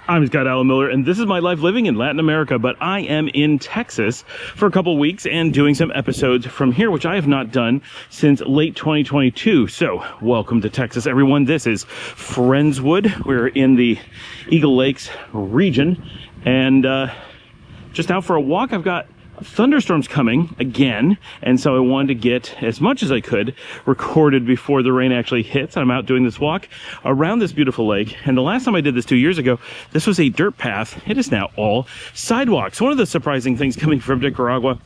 I'm Scott Alan Miller, and this is my life living in Latin America, but I am in Texas for a couple weeks and doing some episodes from here, which I have not done since late 2022. So, welcome to Texas, everyone. This is Friendswood. We're in the Eagle Lakes region, and just out for a walk. I've got thunderstorms coming again, and so I wanted to get as much as I could recorded before the rain actually hits. I'm out doing this walk around this beautiful lake, and the last time I did this 2 years ago, this was a dirt path. It is now all sidewalks. One of the surprising things coming from Nicaragua,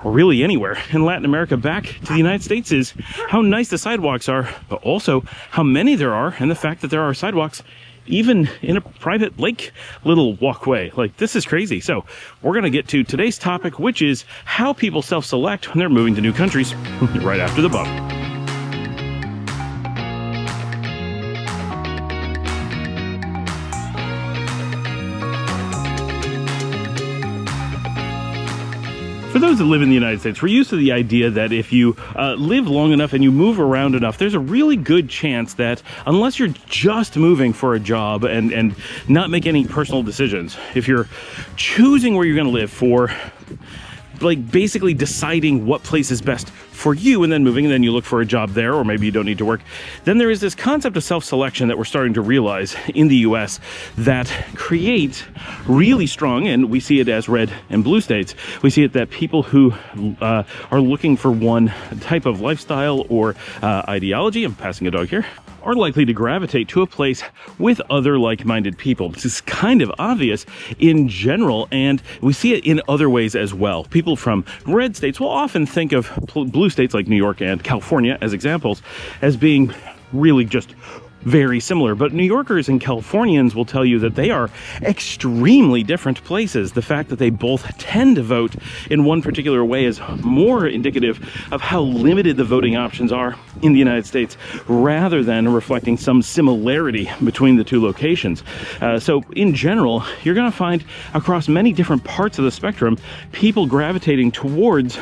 or really anywhere in Latin America, back to the United States, is how nice the sidewalks are, but also how many there are, and the fact that there are sidewalks even in a private lake little walkway. Like, this is crazy. So we're going to get to today's topic, which is how people self-select when they're moving to new countries, right after the bump. For those that live in the United States, we're used to the idea that if you live long enough and you move around enough, there's a really good chance that unless you're just moving for a job and not make any personal decisions, if you're choosing where you're going to live for, like, basically deciding what place is best for you and then moving, and then you look for a job there, or maybe you don't need to work, then there is this concept of self-selection that we're starting to realize in the US that creates really strong, and we see it as red and blue states, we see it that people who are looking for one type of lifestyle or ideology, I'm passing a dog here, are likely to gravitate to a place with other like-minded people. This is kind of obvious in general, and we see it in other ways as well. People from red states will often think of blue states like New York and California as examples as being really just very similar, but New Yorkers and Californians will tell you that they are extremely different places. The fact that they both tend to vote in one particular way is more indicative of how limited the voting options are in the United States, rather than reflecting some similarity between the two locations. So in general, you're going to find across many different parts of the spectrum people gravitating towards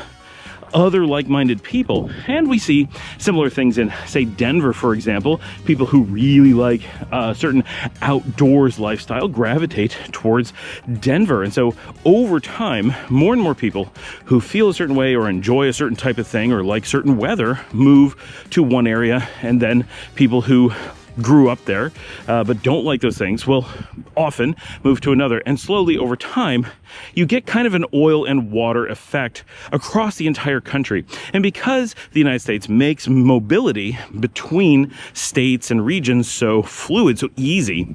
other like-minded people. And we see similar things in, say, Denver, for example. People who really like a certain outdoors lifestyle gravitate towards Denver. And so over time, more and more people who feel a certain way or enjoy a certain type of thing or like certain weather move to one area, and then people who grew up there but don't like those things will often move to another, and slowly over time you get kind of an oil and water effect across the entire country. And because the United States makes mobility between states and regions so fluid, so easy,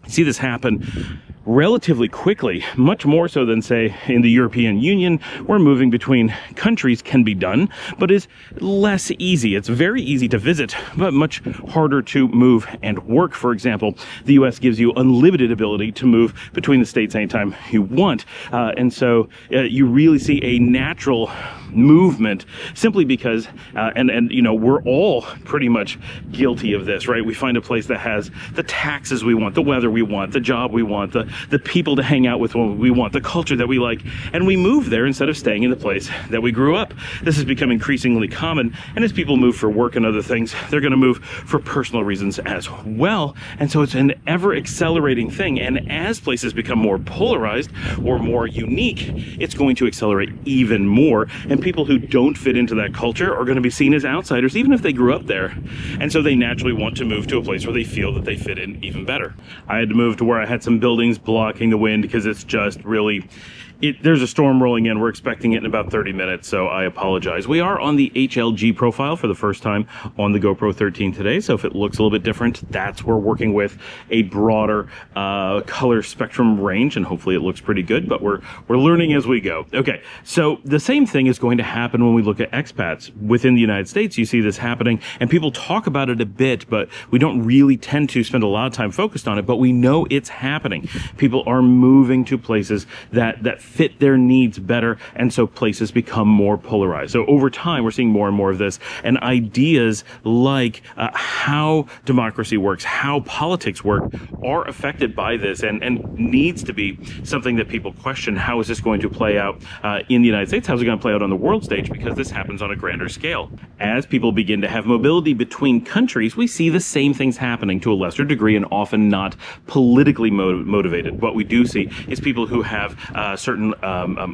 you see this happen relatively quickly, much more so than, say, in the European Union, where moving between countries can be done, but is less easy. It's very easy to visit, but much harder to move and work. For example, the US gives you unlimited ability to move between the states anytime you want. And so you really see a natural movement simply because, and you know, we're all pretty much guilty of this, right? We find a place that has the taxes we want, the weather we want, the job we want, the people to hang out with when we want, the culture that we like, and we move there instead of staying in the place that we grew up. This has become increasingly common, and as people move for work and other things, they're going to move for personal reasons as well. And so it's an ever accelerating thing, and as places become more polarized or more unique, it's going to accelerate even more, and people who don't fit into that culture are going to be seen as outsiders, even if they grew up there. And so they naturally want to move to a place where they feel that they fit in even better. I had to move to where I had some buildings blocking the wind because it's just really, there's a storm rolling in. We're expecting it in about 30 minutes, so I apologize. We are on the HLG profile for the first time on the GoPro 13 today, so if it looks a little bit different, that's we're working with a broader color spectrum range, and hopefully it looks pretty good, but we're learning as we go. Okay, so the same thing is going to happen when we look at expats within the United States. You see this happening, and people talk about it a bit, but we don't really tend to spend a lot of time focused on it, but we know it's happening. People are moving to places that fit their needs better, and so places become more polarized. So over time, we're seeing more and more of this, and ideas like how democracy works, how politics work, are affected by this, and needs to be something that people question. How is this going to play out in the United States? How's it going to play out on the world stage? Because this happens on a grander scale. As people begin to have mobility between countries, we see the same things happening to a lesser degree and often not politically motivated. What we do see is people who have certain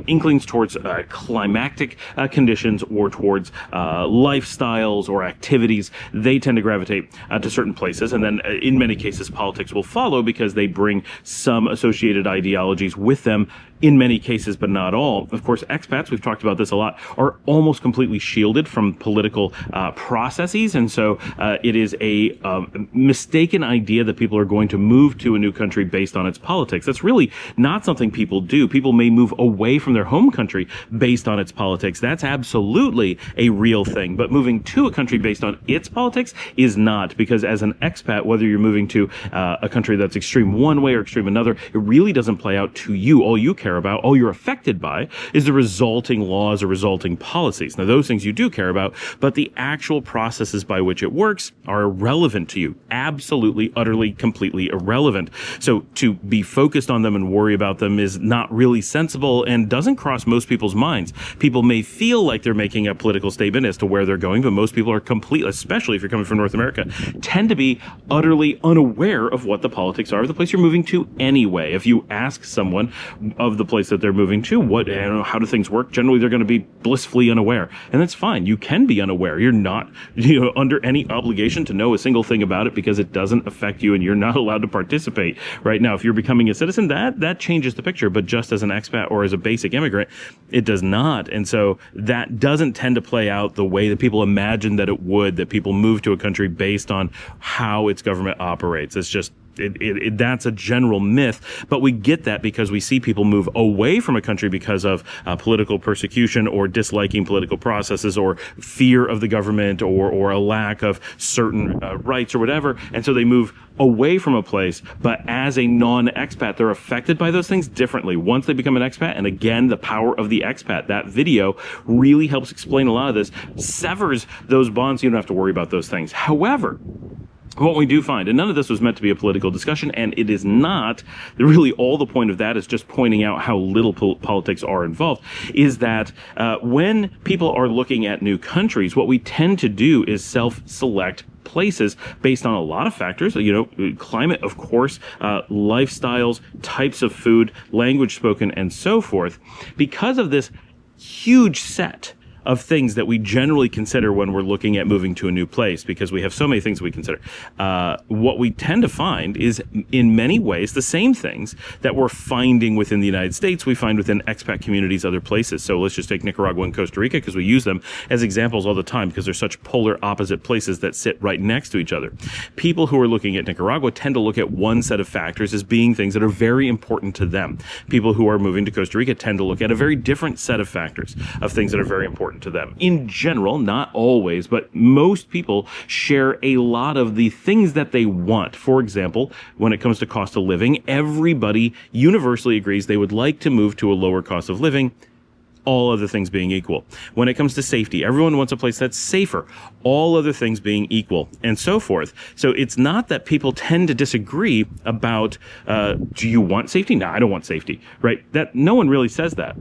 inklings towards climactic conditions or towards lifestyles or activities. They tend to gravitate to certain places, and then in many cases politics will follow because they bring some associated ideologies with them, in many cases, but not all. Of course, expats, we've talked about this a lot, are almost completely shielded from political processes, and so it is a mistaken idea that people are going to move to a new country based on its politics. That's really not something people do. People may move away from their home country based on its politics. That's absolutely a real thing, but moving to a country based on its politics is not, because as an expat, whether you're moving to a country that's extreme one way or extreme another, it really doesn't play out to you. All you care about, all you're affected by, is the resulting laws or resulting policies. Now, those things you do care about, but the actual processes by which it works are irrelevant to you. Absolutely, utterly, completely irrelevant. So to be focused on them and worry about them is not really sensible and doesn't cross most people's minds. People may feel like they're making a political statement as to where they're going, but most people are completely, especially if you're coming from North America, tend to be utterly unaware of what the politics are of the place you're moving to anyway. If you ask someone of the place that they're moving to, how do things work? Generally, they're going to be blissfully unaware, and that's fine. You can be unaware. You're not, under any obligation to know a single thing about it because it doesn't affect you, and you're not allowed to participate. Right now, if you're becoming a citizen, that changes the picture. But just as an expat or as a basic immigrant, it does not, and so that doesn't tend to play out the way that people imagine that it would. That people move to a country based on how its government operates. It's just. That's a general myth, but we get that because we see people move away from a country because of political persecution or disliking political processes or fear of the government or a lack of certain rights or whatever, and so they move away from a place. But as a non-expat, they're affected by those things differently once they become an expat. And again, the power of the expat, that video really helps explain a lot of this, severs those bonds. You don't have to worry about those things. However, what we do find, and none of this was meant to be a political discussion, and it is not, really all the point of that is just pointing out how little politics are involved, is that when people are looking at new countries, what we tend to do is self-select places based on a lot of factors, climate, of course, lifestyles, types of food, language spoken, and so forth. Because of this huge set of things that we generally consider when we're looking at moving to a new place, because we have so many things we consider. What we tend to find is, in many ways, the same things that we're finding within the United States, we find within expat communities other places. So let's just take Nicaragua and Costa Rica, because we use them as examples all the time, because they're such polar opposite places that sit right next to each other. People who are looking at Nicaragua tend to look at one set of factors as being things that are very important to them. People who are moving to Costa Rica tend to look at a very different set of factors of things that are very important to them. In general, not always, but most people share a lot of the things that they want. For example, when it comes to cost of living, everybody universally agrees they would like to move to a lower cost of living, all other things being equal. When it comes to safety, everyone wants a place that's safer, all other things being equal, and so forth. So it's not that people tend to disagree about, do you want safety? No, I don't want safety, right? That no one really says that.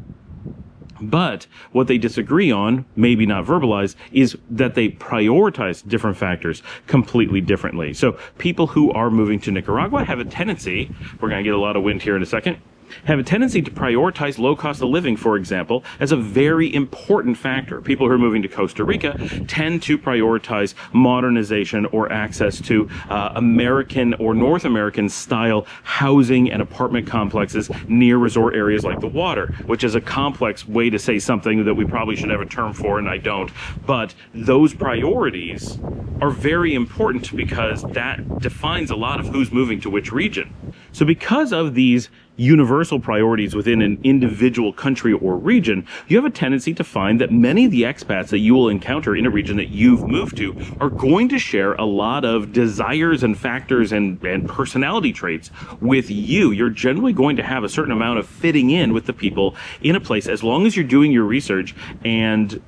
But what they disagree on, maybe not verbalized, is that they prioritize different factors completely differently. So people who are moving to Nicaragua have a tendency, we're going to get a lot of wind here in a second, have a tendency to prioritize low cost of living, for example, as a very important factor. People who are moving to Costa Rica tend to prioritize modernization or access to American or North American style housing and apartment complexes near resort areas like the water, which is a complex way to say something that we probably should have a term for, and I don't. But those priorities are very important because that defines a lot of who's moving to which region. So because of these universal priorities within an individual country or region, you have a tendency to find that many of the expats that you will encounter in a region that you've moved to are going to share a lot of desires and factors and personality traits with you. You're generally going to have a certain amount of fitting in with the people in a place, as long as you're doing your research and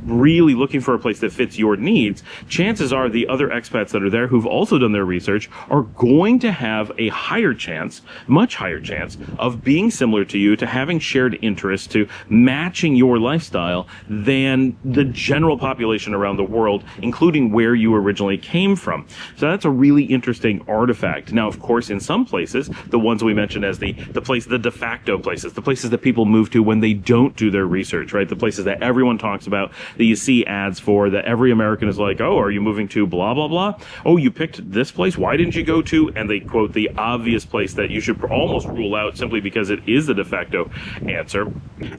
really looking for a place that fits your needs. Chances are the other expats that are there who've also done their research are going to have a higher chance, much higher chance, of being similar to you, to having shared interests, to matching your lifestyle than the general population around the world, including where you originally came from. So that's a really interesting artifact. Now, of course, in some places, the ones we mentioned as the de facto places, the places that people move to when they don't do their research, right? The places that everyone talks about, that you see ads for, that every American is like, oh, are you moving to blah, blah, blah? Oh, you picked this place? Why didn't you go to? And they quote the obvious place that you should almost rule out simply because it is the de facto answer.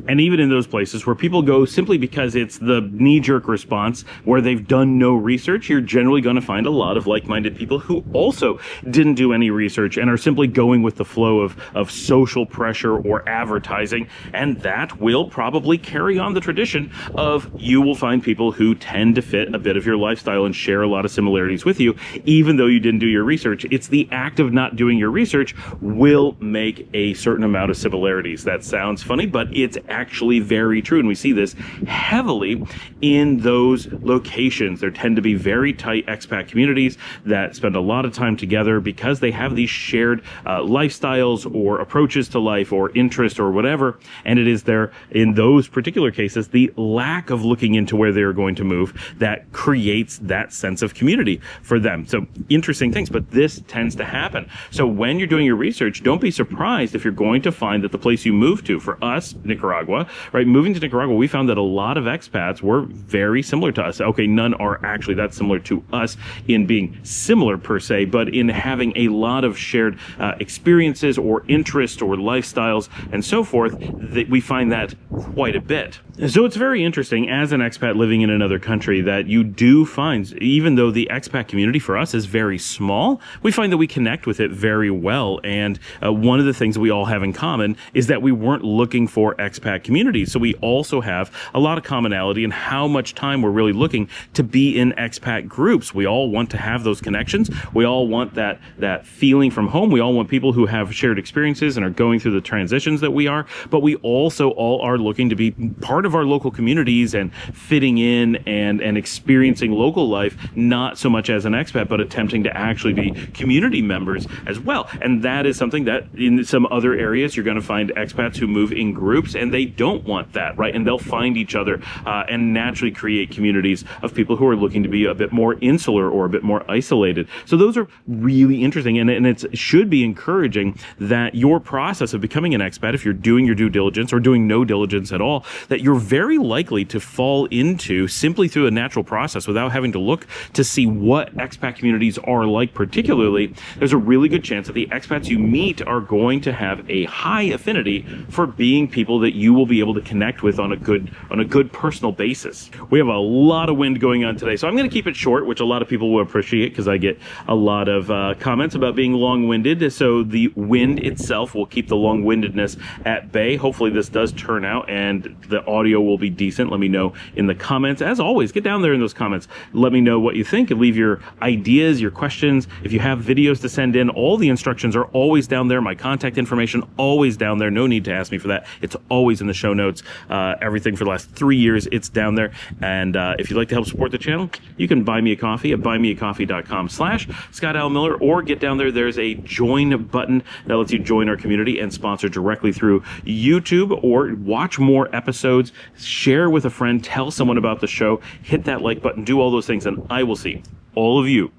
And even in those places where people go simply because it's the knee-jerk response, where they've done no research, you're generally going to find a lot of like-minded people who also didn't do any research and are simply going with the flow of social pressure or advertising. And that will probably carry on the tradition of, you will find people who tend to fit a bit of your lifestyle and share a lot of similarities with you, even though you didn't do your research. It's the act of not doing your research will make a certain amount of similarities. That sounds funny, but it's actually very true. And we see this heavily in those locations. There tend to be very tight expat communities that spend a lot of time together because they have these shared lifestyles or approaches to life or interest or whatever. And it is there, in those particular cases, the lack of looking into where they're going to move that creates that sense of community for them. So interesting things, but this tends to happen. So when you're doing your research, don't be surprised if you're going to find that the place you move to, for us, Nicaragua, right? Moving to Nicaragua, we found that a lot of expats were very similar to us. Okay, none are actually that similar to us in being similar per se, but in having a lot of shared experiences or interests or lifestyles and so forth, that we find that quite a bit. So it's very interesting as an expat living in another country that you do find, even though the expat community for us is very small, we find that we connect with it very well. And one of the things that we all have in common is that we weren't looking for expat communities. So we also have a lot of commonality in how much time we're really looking to be in expat groups. We all want to have those connections. We all want that feeling from home. We all want people who have shared experiences and are going through the transitions that we are, but we also all are looking to be part of our local communities and fitting in and experiencing local life, not so much as an expat, but attempting to actually be community members as well. And that is something that in some other areas, you're going to find expats who move in groups and they don't want that, right? And they'll find each other and naturally create communities of people who are looking to be a bit more insular or a bit more isolated. So those are really interesting, and it should be encouraging that your process of becoming an expat, if you're doing your due diligence or doing no diligence at all, that you're very likely to fall into simply through a natural process without having to look to see what expat communities are like particularly. There's a really good chance that the expats you meet are going to have a high affinity for being people that you will be able to connect with on a good personal basis. We have a lot of wind going on today, so I'm going to keep it short, which a lot of people will appreciate because I get a lot of comments about being long-winded. So the wind itself will keep the long-windedness at bay. Hopefully this does turn out and the audio will be decent. Let me know in the comments. As always, get down there in those comments. Let me know what you think and leave your ideas, your questions. If you have videos to send in, all the instructions are always down there. My contact information always down there. No need to ask me for that. It's always in the show notes. Everything for the last 3 years, it's down there. And if you'd like to help support the channel, you can buy me a coffee at buymeacoffee.com/Scott Al Miller, or get down there. There's a join button that lets you join our community and sponsor directly through YouTube, or watch more episodes, share with a friend, tell someone about the show, hit that like button, do all those things, and I will see all of you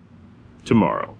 tomorrow.